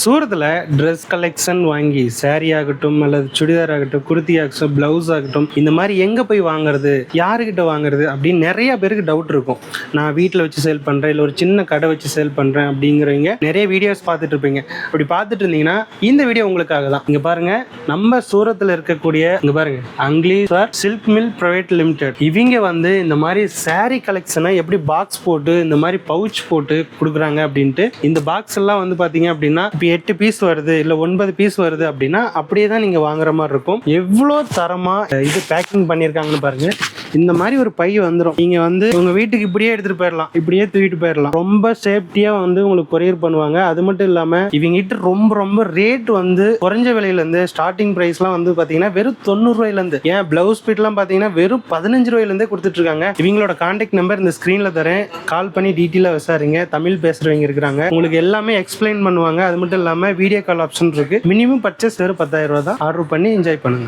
சூரத்தில் dress collection வாங்கி சாரீ ஆகட்டும் அல்லது சுடிதார் ஆகட்டும் குர்த்தி ஆகட்டும் ப்ளவுஸ் ஆகட்டும் இந்த மாதிரி எங்கே போய் வாங்குறது யாருக்கிட்ட வாங்குறது அப்படின்னு நிறைய பேருக்கு டவுட் இருக்கும். நான் வீட்டில் வச்சு சேல் பண்ணுறேன் இல்லை ஒரு சின்ன கடை வச்சு சேல் பண்ணுறேன் அப்படிங்கிறவங்க நிறைய வீடியோஸ் பார்த்துட்டு இருப்பீங்க. அப்படி பார்த்துட்டு இருந்தீங்கன்னா இந்த வீடியோ உங்களுக்காக தான். இங்கே பாருங்கள், நம்ம சூரத்தில் இருக்கக்கூடிய இங்கே பாருங்கள் அங்லீஸ்வர் சில்க் மில் பிரைவேட் லிமிடெட். இவங்க இந்த மாதிரி சாரீ கலெக்ஷனை எப்படி பாக்ஸ் போட்டு இந்த மாதிரி பவுச் போட்டு கொடுக்குறாங்க அப்படின்ட்டு. இந்த பாக்ஸ் எல்லாம் பார்த்தீங்க அப்படின்னா 8 பீஸ் வருது இல்ல 9 பீஸ் வருது அப்படின்னா அப்படியே தான் நீங்க வாங்குற மாதிரி இருக்கும். எவ்வளோ தரமா இது பேக்கிங் பண்ணியிருக்காங்கன்னு பாருங்க. இந்த மாதிரி ஒரு பை வந்துடும். நீங்க உங்க வீட்டுக்கு இப்படியே எடுத்துட்டு போயிடலாம், இப்படியே தூக்கிட்டு போயிடலாம். ரொம்ப சேஃப்டியா உங்களுக்கு கொரியர் பண்ணுவாங்க. அது மட்டும் இல்லாம இவங்க கிட்ட ரொம்ப ரொம்ப ரேட் குறைஞ்ச விலையில இருந்து ஸ்டார்டிங் பிரைஸ்லாம் பாத்தீங்கன்னா வெறும் 90 ரூபாயில இருந்து, ஏன் பிளவுஸ் பீட்லாம் பாத்தீங்கன்னா வெறும் 15 ரூபாயில இருந்தே கொடுத்துட்டு இருக்காங்க. இவங்களோட கான்டாக்ட் நம்பர் இந்த ஸ்கிரீன்ல தரேன், கால் பண்ணி டீட்டெயிலா விசாரிங்க. தமிழ் பேசுறவங்க இருக்கிறாங்க, உங்களுக்கு எல்லாமே எக்ஸ்பிளைன் பண்ணுவாங்க. அது மட்டும் இல்லாம வீடியோ கால் ஆப்ஷன் இருக்கு. மினிமம் பர்ச்சேஸ் வெறும் 10,000 ரூபாய் தான். ஆர்டர் பண்ணி என்ஜாய் பண்ணுங்க.